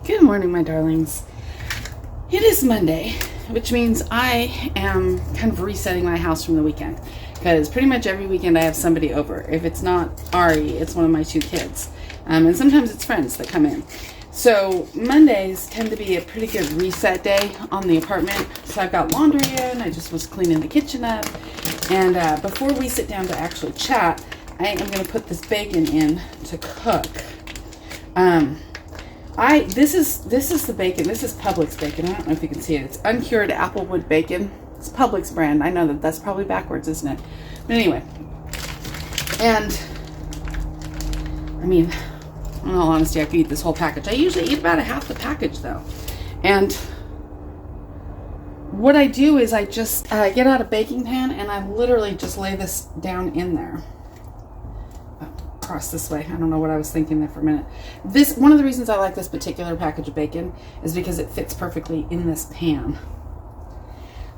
Good morning, my darlings. It is Monday, which means I am kind of resetting my house from the weekend. Because pretty much every weekend I have somebody over. If it's not Ari, it's one of my two kids. And sometimes it's friends that come in. So Mondays tend to be a pretty good reset day on the apartment. So I've got laundry in. I just was cleaning the kitchen up. And before we sit down to actually chat, I am going to put this bacon in to cook. This is the bacon. This is Publix bacon. I don't know if you can see it. It's uncured applewood bacon. It's Publix brand. I know that's probably backwards, isn't it? But anyway. And, I mean, in all honesty, I could eat this whole package. I usually eat about half the package, though. And what I do is I just get out a baking pan and I literally just lay this down in there. Across this way. I don't know what I was thinking there for a minute. One of the reasons I like this particular package of bacon is because it fits perfectly in this pan.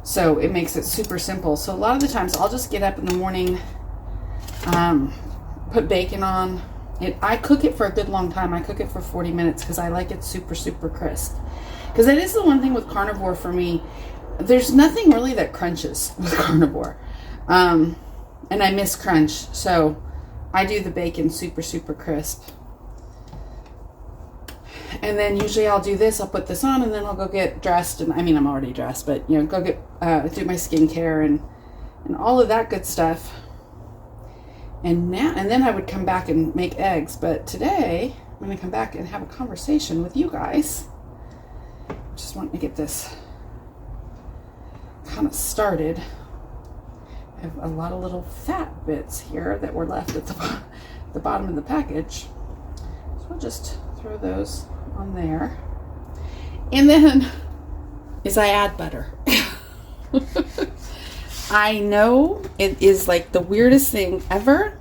So it makes it super simple. So a lot of the times I'll just get up in the morning, put bacon on it. I cook it for a good long time. I cook it for 40 minutes because I like it super, super crisp. Because that is the one thing with Carnivore for me. There's nothing really that crunches with Carnivore. And I miss crunch. So I do the bacon super, super crisp. And then usually I'll do this, I'll put this on, and then I'll go get dressed. And I mean, I'm already dressed, but go get, do my skincare and all of that good stuff. And then I would come back and make eggs. But today, I'm going to come back and have a conversation with you guys. Just wanting to get this kind of started. I have a lot of little fat bits here that were left at the bottom of the package. So I'll just throw those on there. And then I add butter. I know it is like the weirdest thing ever.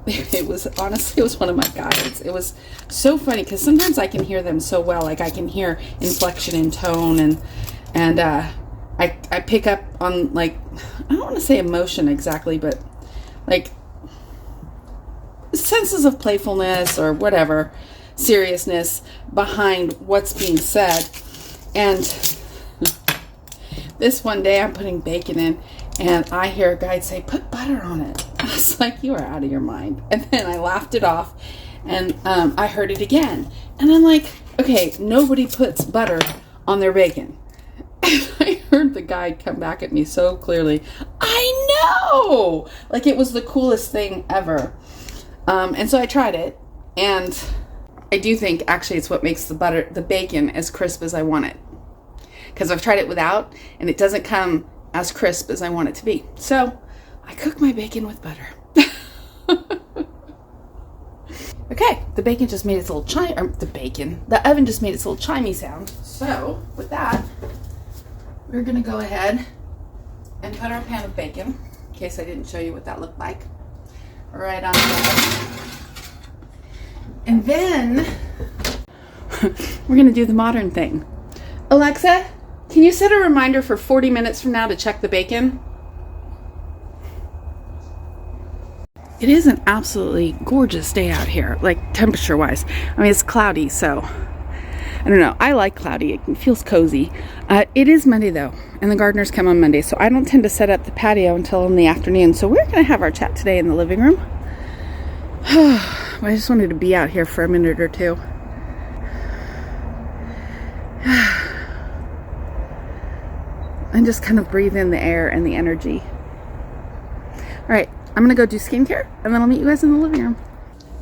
It was one of my guides. It was so funny because sometimes I can hear them so well. Like I can hear inflection in tone and I pick up on, like, I don't want to say emotion exactly, but like senses of playfulness or whatever, seriousness behind what's being said. And this one day I'm putting bacon in and I hear a guy say, "Put butter on it." I was like, "You are out of your mind." And then I laughed it off and I heard it again. And I'm like, okay, nobody puts butter on their bacon. And I heard the guy come back at me so clearly. I know! Like it was the coolest thing ever. And so I tried it. And I do think actually it's what makes the bacon as crisp as I want it. Because I've tried it without and it doesn't come as crisp as I want it to be. So I cook my bacon with butter. Okay, the bacon just made its little the oven just made its little chimey sound. So with that, we're going to go ahead and put our pan of bacon, in case I didn't show you what that looked like, right on there. And then we're going to do the modern thing. Alexa, can you set a reminder for 40 minutes from now to check the bacon? It is an absolutely gorgeous day out here, like temperature-wise. I mean, it's cloudy, so I don't know. I like cloudy. It feels cozy. It is Monday, though, and the gardeners come on Monday, so I don't tend to set up the patio until in the afternoon. So we're going to have our chat today in the living room. I just wanted to be out here for a minute or two. And just kind of breathe in the air and the energy. All right, I'm going to go do skincare, and then I'll meet you guys in the living room.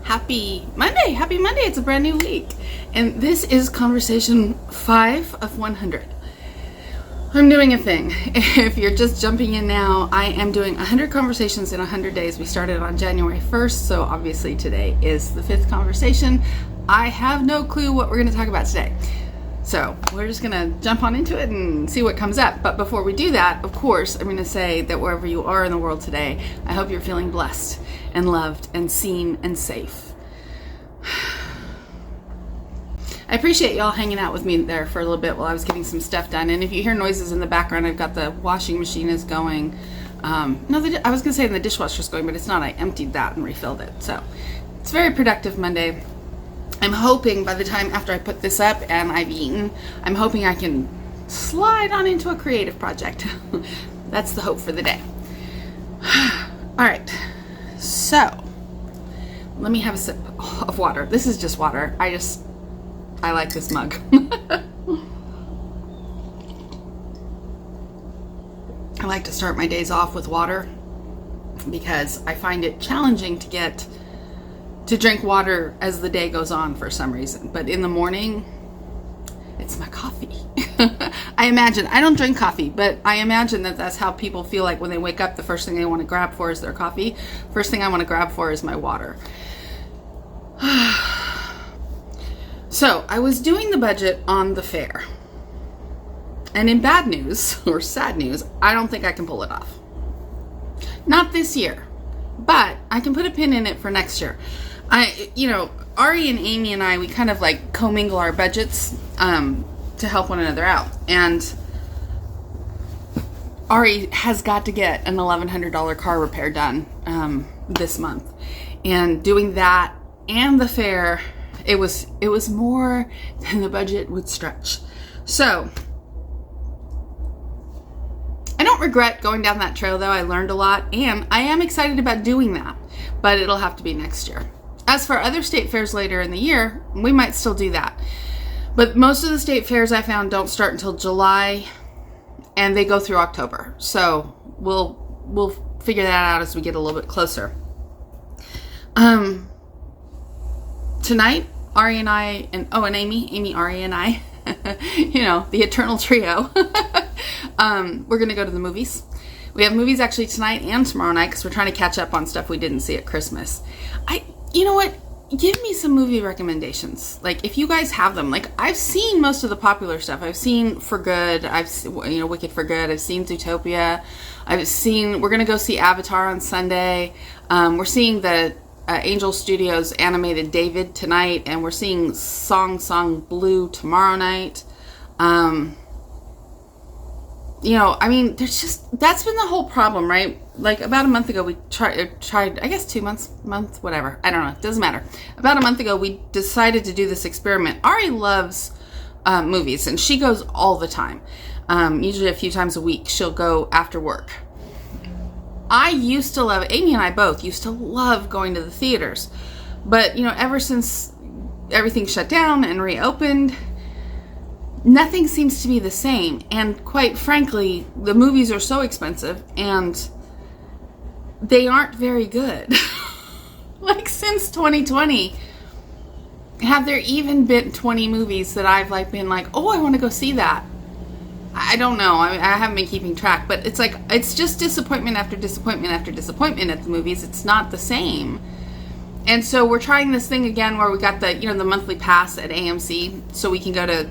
Happy Monday! Happy Monday! It's a brand new week. And this is conversation 5 of 100. I'm doing a thing. If you're just jumping in now, I am doing 100 conversations in 100 days. We started on January 1st, so obviously today is the 5th conversation. I have no clue what we're going to talk about today. So we're just going to jump on into it and see what comes up. But before we do that, of course, I'm going to say that wherever you are in the world today, I hope you're feeling blessed and loved and seen and safe. I appreciate y'all hanging out with me there for a little bit while I was getting some stuff done. And if you hear noises in the background, I've got the washing machine is going. I was going to say the dishwasher's going, but it's not. I emptied that and refilled it. So it's a very productive Monday. I'm hoping by the time after I put this up and I've eaten, I'm hoping I can slide on into a creative project. That's the hope for the day. All right, so let me have a sip of water. This is just water. I like this mug. I like to start my days off with water because I find it challenging to drink water as the day goes on for some reason. But in the morning, it's my coffee. I imagine, I don't drink coffee, but I imagine that that's how people feel like when they wake up, the first thing they want to grab for is their coffee. First thing I want to grab for is my water. So I was doing the budget on the fair. And in bad news, or sad news, I don't think I can pull it off. Not this year, but I can put a pin in it for next year. Ari and Amy and I, we kind of like commingle our budgets to help one another out. And Ari has got to get an $1,100 car repair done this month. And doing that and the fair, it was more than the budget would stretch. So I don't regret going down that trail, though. I learned a lot, and I am excited about doing that, but it'll have to be next year. As for other state fairs later in the year, we might still do that. But most of the state fairs I found don't start until July, and they go through October. So we'll figure that out as we get a little bit closer. Tonight, Ari and I, and Amy, Ari, and I, the eternal trio. We're going to go to the movies. We have movies actually tonight and tomorrow night because we're trying to catch up on stuff we didn't see at Christmas. You know what? Give me some movie recommendations. Like, if you guys have them. Like, I've seen most of the popular stuff. I've seen For Good. I've seen, Wicked for Good. I've seen Zootopia. We're going to go see Avatar on Sunday. We're seeing the Angel Studios animated David tonight, and we're seeing Song Blue tomorrow night. That's been the whole problem, right? Like, about a month ago, we tried, I guess 2 months, whatever. I don't know. It doesn't matter. About a month ago, we decided to do this experiment. Ari loves movies, and she goes all the time. Usually a few times a week, she'll go after work. Amy and I both used to love going to the theaters. But, ever since everything shut down and reopened, nothing seems to be the same. And quite frankly, the movies are so expensive and they aren't very good. Like, since 2020, have there even been 20 movies that I've been like, oh, I want to go see that? I don't know. I haven't been keeping track, but it's just disappointment after disappointment after disappointment at the movies. It's not the same. And so we're trying this thing again where we got the monthly pass at AMC, so we can go to,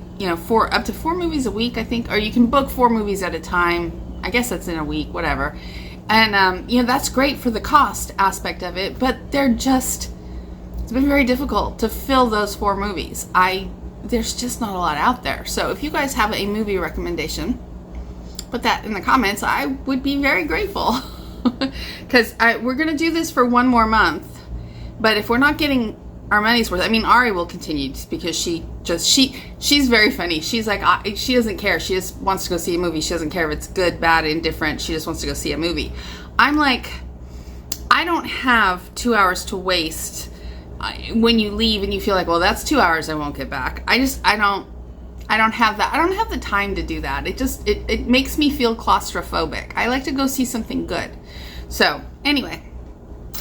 up to 4 movies a week, I think, or you can book 4 movies at a time. I guess that's in a week, whatever. And, that's great for the cost aspect of it, but it's been very difficult to fill those 4 movies. There's just not a lot out there. So if you guys have a movie recommendation, put that in the comments. I would be very grateful. Because we're going to do this for 1 more month. But if we're not getting our money's worth, Ari will continue because she's very funny. She's like, she doesn't care. She just wants to go see a movie. She doesn't care if it's good, bad, indifferent. She just wants to go see a movie. I'm like, I don't have 2 hours to waste when you leave and you feel like, well, that's 2 hours I won't get back. I don't have that. I don't have the time to do that. It makes me feel claustrophobic. I like to go see something good. So anyway,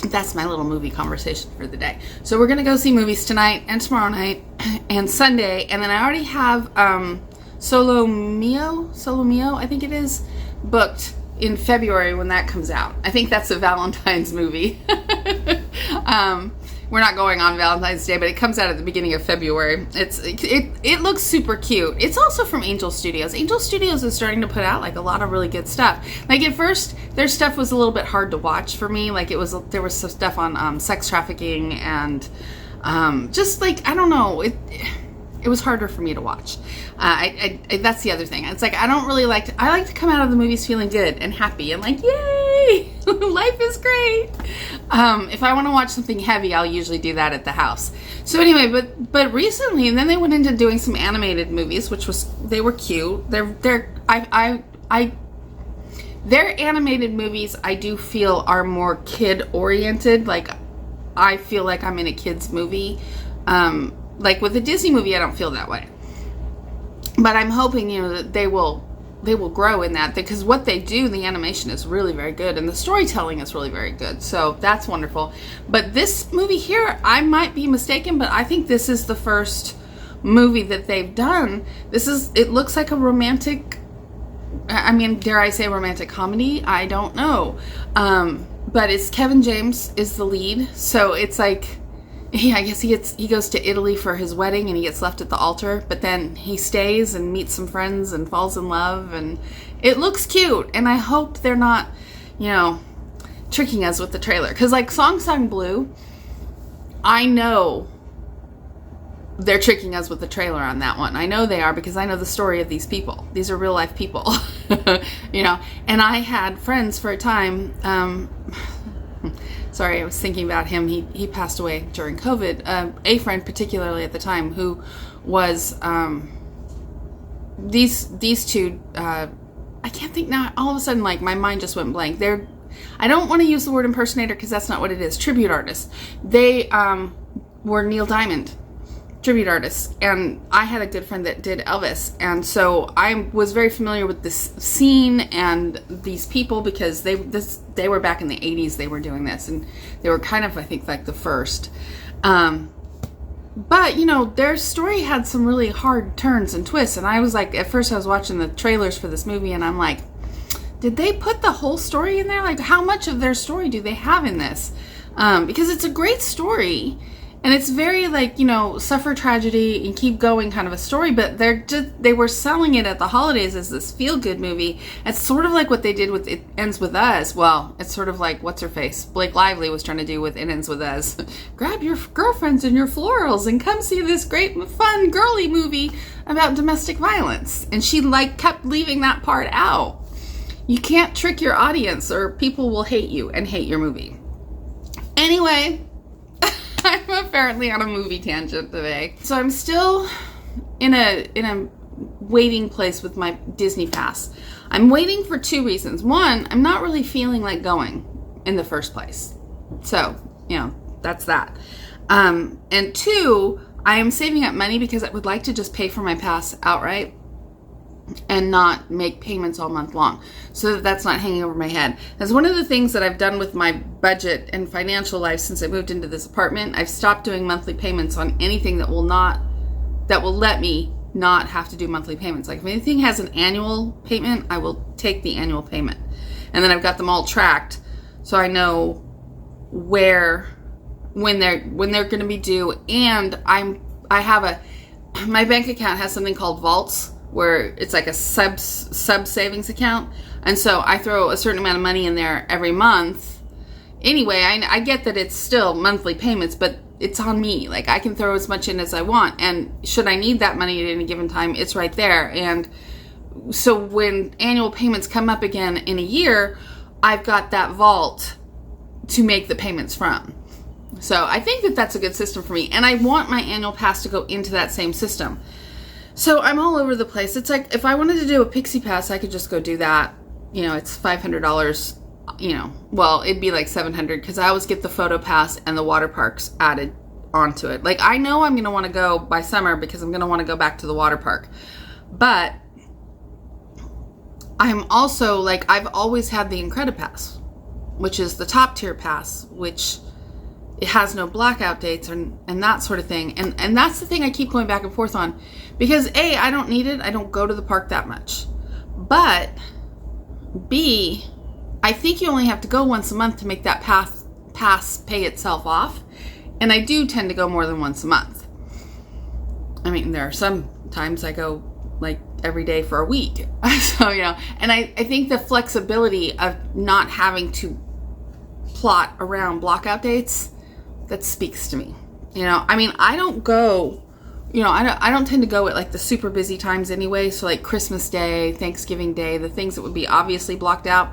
that's my little movie conversation for the day. So we're going to go see movies tonight and tomorrow night and Sunday. And then I already have Solo Mio, I think it is, booked in February when that comes out. I think that's a Valentine's movie. We're not going on Valentine's Day, but it comes out at the beginning of February. It looks super cute. It's also from Angel Studios. Angel Studios is starting to put out a lot of really good stuff. Like, at first, their stuff was a little bit hard to watch for me. Like, there was some stuff on sex trafficking and I don't know. It was harder for me to watch. That's the other thing. It's like, I don't really I like to come out of the movies feeling good and happy and like, yay, Yay! Life is great. If I want to watch something heavy, I'll usually do that at the house. So anyway, but recently, and then they went into doing some animated movies, they were cute. Their animated movies, I do feel, are more kid oriented. Like, I feel like I'm in a kid's movie. Like with a Disney movie, I don't feel that way. But I'm hoping, that they will grow in that, because what they do, the animation is really very good, and the storytelling is really very good. So that's wonderful. But this movie here, I might be mistaken, but I think this is the first movie that they've done. It looks like a romantic, dare I say romantic comedy? I don't know. But it's Kevin James is the lead. So it's like, I guess he goes to Italy for his wedding and he gets left at the altar, but then he stays and meets some friends and falls in love, and it looks cute. And I hope they're not, tricking us with the trailer. Because like Song Song Blue, I know they're tricking us with the trailer on that one. I know they are, because I know the story of these people. These are real life people, and I had friends for a time, sorry, I was thinking about him. He passed away during COVID. A friend particularly at the time who was, these two, I can't think now, all of a sudden, like, my mind just went blank. I don't want to use the word impersonator, because that's not what it is. Tribute artists. They were Neil Diamond tribute artists, and I had a good friend that did Elvis, and so I was very familiar with this scene and these people, because they were back in the 80s. They were doing this, and they were kind of, I think, like the first. But their story had some really hard turns and twists, and I was like, at first I was watching the trailers for this movie, and I'm like, did they put the whole story in there? Like, how much of their story do they have in this? Because it's a great story. And it's very, like, suffer tragedy and keep going kind of a story, but they were selling it at the holidays as this feel-good movie. It's sort of like what they did with It Ends With Us. Well, it's sort of like, what's-her-face? Blake Lively was trying to do with It Ends With Us. Grab your girlfriends and your florals and come see this great, fun, girly movie about domestic violence. And she, like, kept leaving that part out. You can't trick your audience, or people will hate you and hate your movie. Anyway, I'm apparently on a movie tangent today. So I'm still in a waiting place with my Disney Pass. I'm waiting for two reasons. One, I'm not really feeling like going in the first place. So, that's that. And two, I am saving up money because I would like to just pay for my pass outright and not make payments all month long, so that that's not hanging over my head. That's one of the things that I've done with my budget and financial life since I moved into this apartment. I've stopped doing monthly payments on anything that will let me not have to do monthly payments. Like, if anything has an annual payment, I will take the annual payment, and then I've got them all tracked, so I know when they're going to be due. And my bank account has something called vaults, where it's like a sub savings account. And so I throw a certain amount of money in there every month. Anyway, I get that it's still monthly payments, but it's on me. Like, I can throw as much in as I want. And should I need that money at any given time, it's right there. And so when annual payments come up again in a year, I've got that vault to make the payments from. So I think that that's a good system for me. And I want my annual pass to go into that same system. So I'm all over the place. It's like, if I wanted to do a Pixie Pass, I could just go do that. It's $500, well, it'd be like $700, because I always get the photo pass and the water parks added onto it. Like, I know I'm going to want to go by summer, because I'm going to want to go back to the water park. But I'm also, like, I've always had the Incredipass, which is the top tier pass, which it has no blackout dates and that sort of thing. And that's the thing I keep going back and forth on, because A, I don't need it. I don't go to the park that much. But B, I think you only have to go once a month to make that pass pay itself off. And I do tend to go more than once a month. I mean, there are some times I go like every day for a week. So, and I think the flexibility of not having to plot around blockout dates, that speaks to me. I mean, I don't go, I don't tend to go at like the super busy times anyway. So like Christmas Day, Thanksgiving Day, the things that would be obviously blocked out,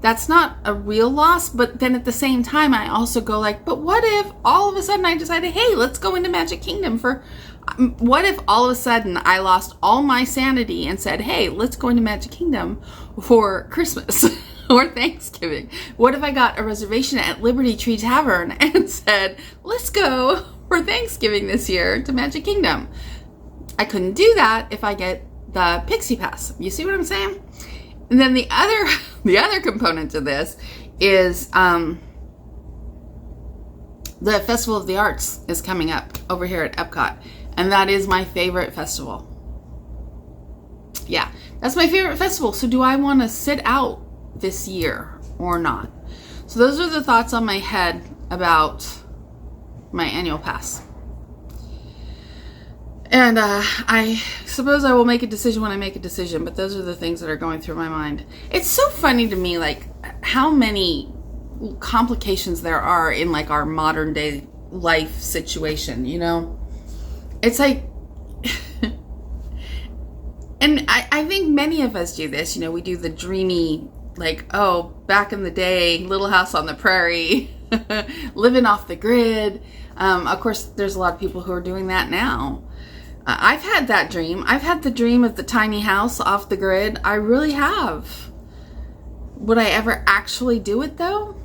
that's not a real loss, but then at the same time, I also go like, but what if all of a sudden I decided, hey, let's go into Magic Kingdom what if all of a sudden I lost all my sanity and said, hey, let's go into Magic Kingdom for Christmas or Thanksgiving? What if I got a reservation at Liberty Tree Tavern and said, let's go for Thanksgiving this year to Magic Kingdom? I couldn't do that if I get the Pixie Pass. You see what I'm saying? And then the other component to this is the Festival of the Arts is coming up over here at Epcot. And that is my favorite festival. Yeah, that's my favorite festival. So do I want to sit out this year or not? So those are the thoughts on my head about my annual pass. And I suppose I will make a decision when I make a decision, but those are the things that are going through my mind. It's so funny to me, like, how many complications there are in, like, our modern day life situation, you know? It's like, and I think many of us do this, you know, we do the dreamy, like, oh, back in the day, Little House on the Prairie, living off the grid. Of course, there's a lot of people who are doing that now. I've had that dream. I've had the dream of the tiny house off the grid. I really have. Would I ever actually do it though?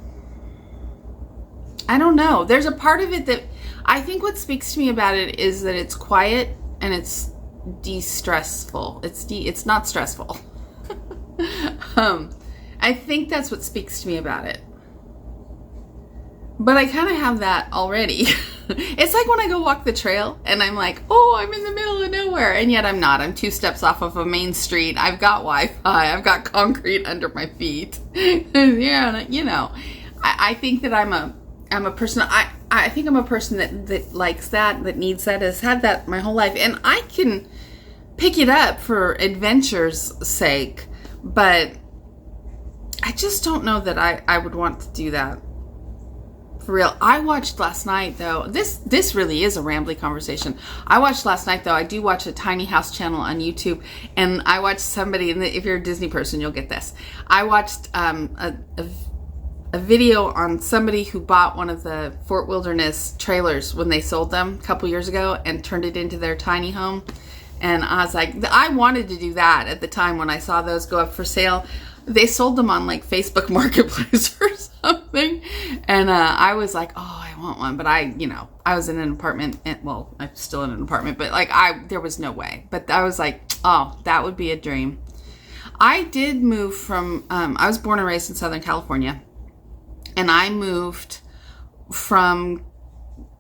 I don't know. There's a part of it that I think what speaks to me about it is that it's quiet and it's de-stressful. It's not stressful. I think that's what speaks to me about it. But I kind of have that already. It's like when I go walk the trail and I'm like, oh, I'm in the middle of nowhere. And yet I'm not. I'm 2 steps off of a main street. I've got Wi-Fi. I've got concrete under my feet. Yeah, you know, I think that I'm a person, I think I'm a person that likes that needs that, has had that my whole life. And I can pick it up for adventure's sake, but I just don't know that I would want to do that. For real. I watched last night, though. This really is a rambly conversation. I watched last night, though. I do watch a tiny house channel on YouTube, and I watched somebody, and if you're a Disney person, you'll get this. I watched a video on somebody who bought one of the Fort Wilderness trailers when they sold them a couple years ago and turned it into their tiny home. And I was like, I wanted to do that at the time when I saw those go up for sale. They sold them on like Facebook Marketplace or something. And I was like, oh, I want one. But I was in an apartment. Well, I'm still in an apartment. But like there was no way. But I was like, oh, that would be a dream. I did move from, I was born and raised in Southern California. And I moved from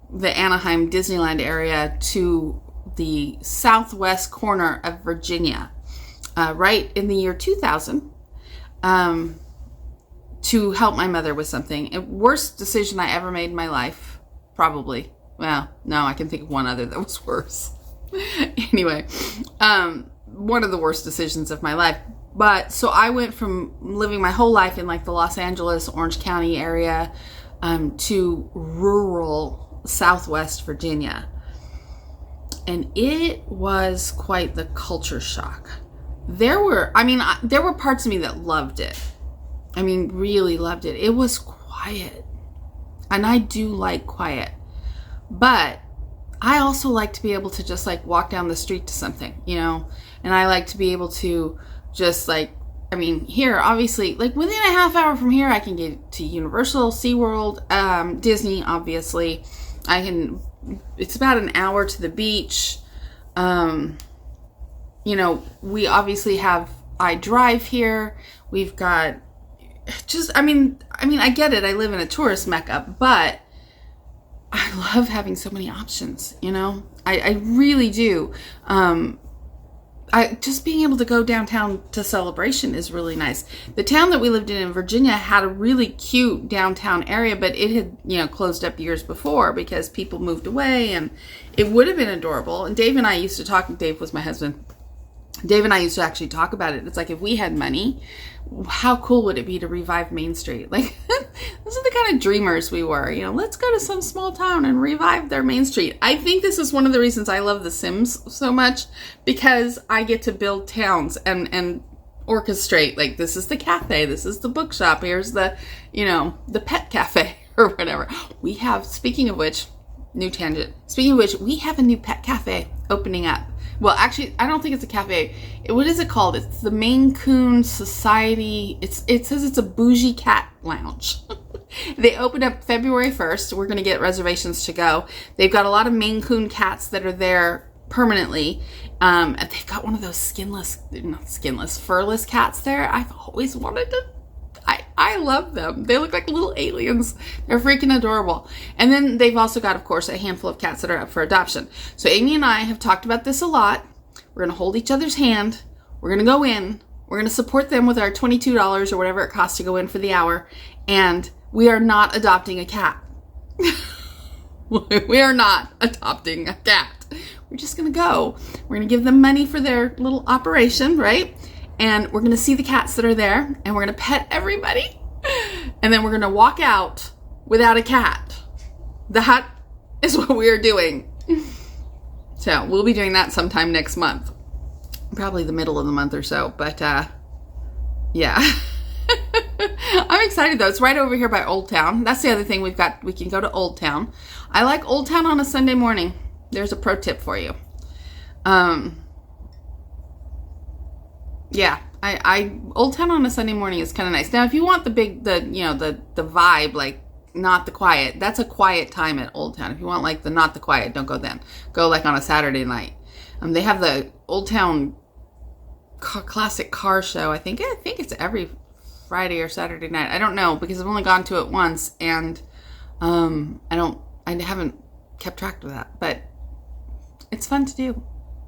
the Anaheim Disneyland area to the southwest corner of Virginia, right in the year 2000. To help my mother with something. Worst decision I ever made in my life, probably. Well, no, I can think of one other that was worse. Anyway, one of the worst decisions of my life. But so I went from living my whole life in like the Los Angeles, Orange County area, to rural Southwest Virginia. And it was quite the culture shock. There were parts of me that loved it. I mean, really loved it. It was quiet. And I do like quiet. But I also like to be able to just like walk down the street to something, you know? And I like to be able to just like, I mean, here, obviously, like within a half hour from here, I can get to Universal, SeaWorld, Disney, obviously. It's about an hour to the beach. You know, we obviously have iDrive here. We've got I mean, I get it. I live in a tourist mecca, but I love having so many options, you know? I really do. Just being able to go downtown to Celebration is really nice. The town that we lived in Virginia had a really cute downtown area, but it had, you know, closed up years before because people moved away, and it would have been adorable. And Dave and I used to talk, Dave was my husband. Dave and I used to actually talk about it. It's like, if we had money, how cool would it be to revive Main Street? Like, those are the kind of dreamers we were. You know, let's go to some small town and revive their Main Street. I think this is one of the reasons I love The Sims so much, because I get to build towns, and orchestrate, like, this is the cafe, this is the bookshop, here's the, the pet cafe or whatever. We have, speaking of which, new tangent. Speaking of which, we have a new pet cafe opening up. Well, actually, I don't think it's a cafe. What is it called? It's the Maine Coon Society. It says it's a bougie cat lounge. They opened up February 1st. We're going to get reservations to go. They've got a lot of Maine Coon cats that are there permanently. And they've got one of those furless cats there. I've always wanted to. I love them. They look like little aliens. They're freaking adorable. And then they've also got, of course, a handful of cats that are up for adoption. So Amy and I have talked about this a lot. We're going to hold each other's hand. We're going to go in. We're going to support them with our $22 or whatever it costs to go in for the hour. And we are not adopting a cat. We are not adopting a cat. We're just going to go. We're going to give them money for their little operation, right? And we're going to see the cats that are there, and we're going to pet everybody, and then we're going to walk out without a cat. That is what we are doing. So we'll be doing that sometime next month. Probably the middle of the month or so, but yeah. I'm excited, though. It's right over here by Old Town. That's the other thing we've got. We can go to Old Town. I like Old Town on a Sunday morning. There's a pro tip for you. Yeah, I Old Town on a Sunday morning is kind of nice. Now, if you want the vibe, like not the quiet, that's a quiet time at Old Town. If you want like the not the quiet, don't go then. Go like on a Saturday night. They have the Old Town classic car show. I think it's every Friday or Saturday night. I don't know because I've only gone to it once, and I haven't kept track of that, but it's fun to do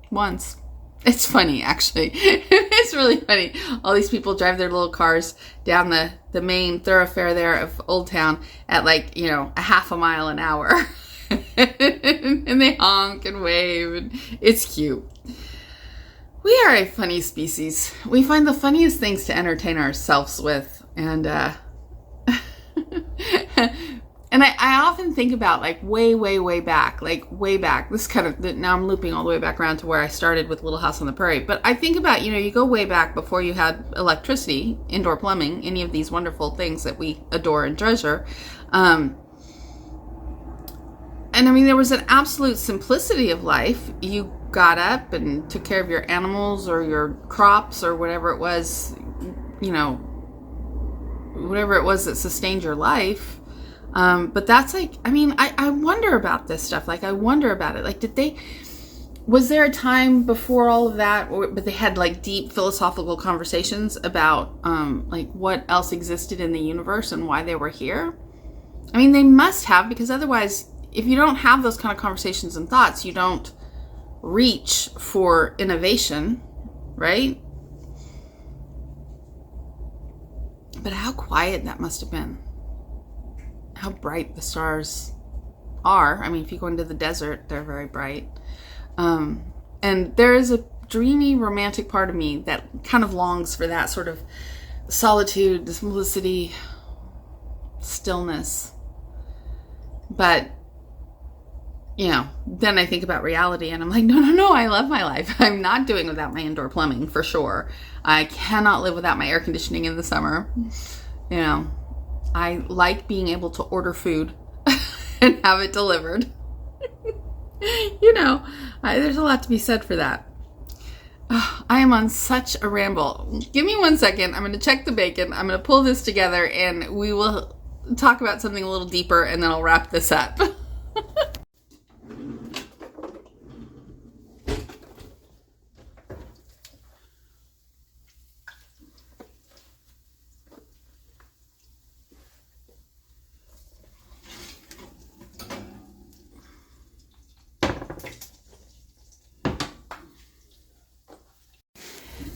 once. It's funny, actually. It's really funny. All these people drive their little cars down the main thoroughfare there of Old Town at like, a half a mile an hour. And they honk and wave, and it's cute. We are a funny species. We find the funniest things to entertain ourselves with. And and I often think about like way back. This kind of, now I'm looping all the way back around to where I started with Little House on the Prairie. But I think about, you go way back before you had electricity, indoor plumbing, any of these wonderful things that we adore and treasure. And I mean, there was an absolute simplicity of life. You got up and took care of your animals or your crops or whatever it was, whatever it was that sustained your life. But that's like, I mean, I wonder about this stuff. Like, I wonder about it. Like, was there a time before all of that, but they had like deep philosophical conversations about, like what else existed in the universe and why they were here? I mean, they must have, because otherwise, if you don't have those kind of conversations and thoughts, you don't reach for innovation, right? But how quiet that must have been. How bright the stars are. I mean, if you go into the desert, they're very bright. And there is a dreamy, romantic part of me that kind of longs for that sort of solitude, simplicity, stillness. But, then I think about reality and I'm like, no, I love my life. I'm not doing without my indoor plumbing, for sure. I cannot live without my air conditioning in the summer. I like being able to order food and have it delivered. There's a lot to be said for that. I am on such a ramble. Give me 1 second. I'm going to check the bacon. I'm going to pull this together and we will talk about something a little deeper and then I'll wrap this up.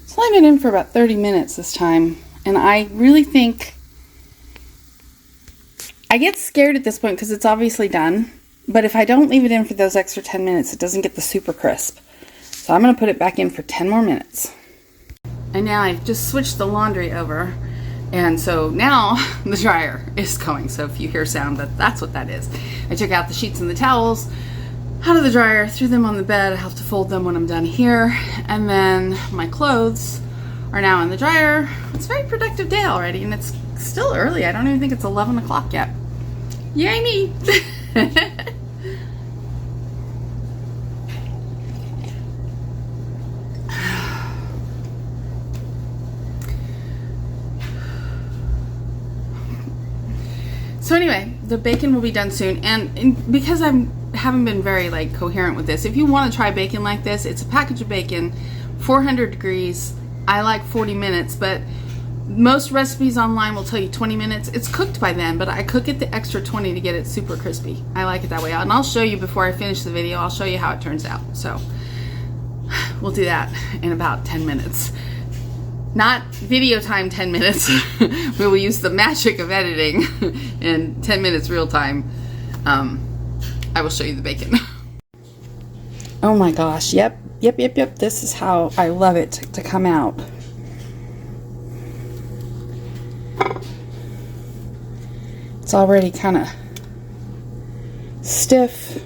So I've been in for about 30 minutes this time, and I really think I get scared at this point because it's obviously done, but if I don't leave it in for those extra 10 minutes, it doesn't get the super crisp. So I'm going to put it back in for 10 more minutes. And now I've just switched the laundry over, and so now the dryer is going. So if you hear sound, that's what that is. I took out the sheets and the towels out of the dryer, threw them on the bed. I have to fold them when I'm done here. And then my clothes are now in the dryer. It's a very productive day already, and it's still early. I don't even think it's 11 o'clock yet. Yay me! So anyway, the bacon will be done soon, and because I haven't been very like coherent with this, if you want to try bacon like this, it's a package of bacon, 400 degrees. I like 40 minutes, but most recipes online will tell you 20 minutes. It's cooked by then, but I cook it the extra 20 to get it super crispy. I like it that way, and I'll show you before I finish the video. I'll show you how it turns out. So we'll do that in about 10 minutes. Not video time 10 minutes. We will use the magic of editing in 10 minutes real time. I will show you the bacon. Oh my gosh, yep. This is how I love it to come out. It's already kind of stiff.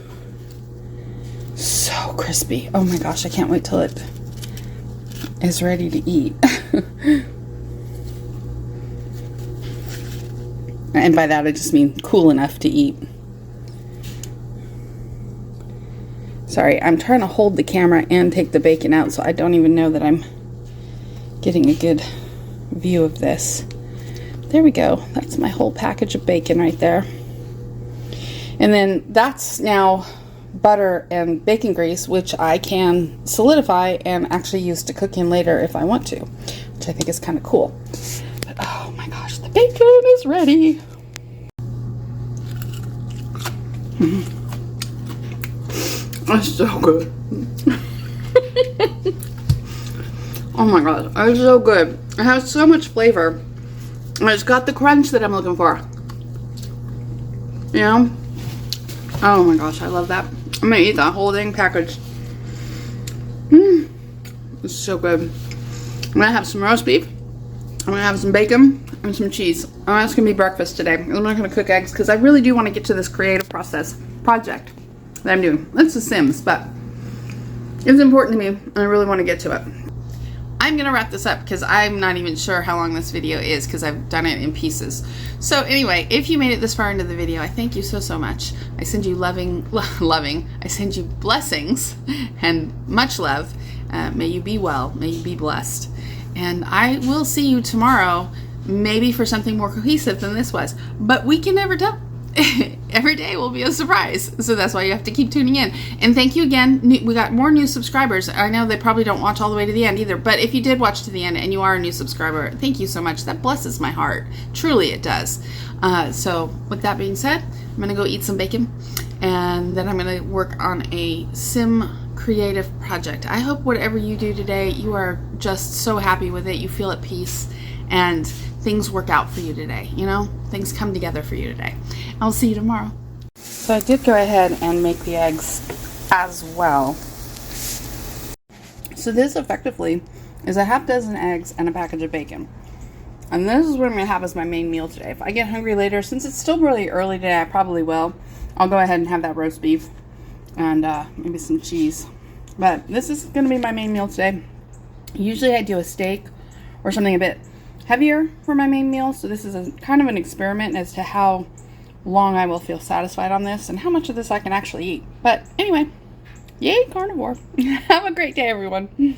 So crispy. Oh my gosh, I can't wait till it is ready to eat. And by that I just mean cool enough to eat. Sorry, I'm trying to hold the camera and take the bacon out, so I don't even know that I'm getting a good view of this. There we go. That's my whole package of bacon right there. And then that's now butter and bacon grease, which I can solidify and actually use to cook in later if I want to, which I think is kind of cool. But oh my gosh, the bacon is ready. That's so good. Oh my god, it's so good. It has so much flavor. And it's got the crunch that I'm looking for. You know? Oh my gosh, I love that. I'm gonna eat that whole dang package. It's so good. I'm gonna have some roast beef. I'm gonna have some bacon and some cheese. Oh, that's gonna be breakfast today. I'm not gonna cook eggs because I really do want to get to this creative project that I'm doing. It's The Sims, but it's important to me and I really want to get to it. I'm gonna wrap this up because I'm not even sure how long this video is because I've done it in pieces. So anyway, if you made it this far into the video, I thank you so much. I send you I send you blessings and much love. May you be well, may you be blessed. And I will see you tomorrow, maybe for something more cohesive than this was, but we can never tell. Every day will be a surprise, so that's why you have to keep tuning in. And thank you again. We got more new subscribers. I know they probably don't watch all the way to the end either, but if you did watch to the end and you are a new subscriber, thank you so much. That blesses my heart. Truly it does. So with that being said, I'm gonna go eat some bacon and then I'm gonna work on a sim creative project. I hope whatever you do today, you are just so happy with it, you feel at peace, and things work out for you today, you know? Things come together for you today. I'll see you tomorrow. So I did go ahead and make the eggs as well. So this effectively is a half dozen eggs and a package of bacon. And this is what I'm going to have as my main meal today. If I get hungry later, since it's still really early today, I probably will. I'll go ahead and have that roast beef and maybe some cheese. But this is going to be my main meal today. Usually I do a steak or something a bit heavier for my main meal, so this is a kind of an experiment as to how long I will feel satisfied on this and how much of this I can actually eat. But anyway, yay carnivore. Have a great day, everyone.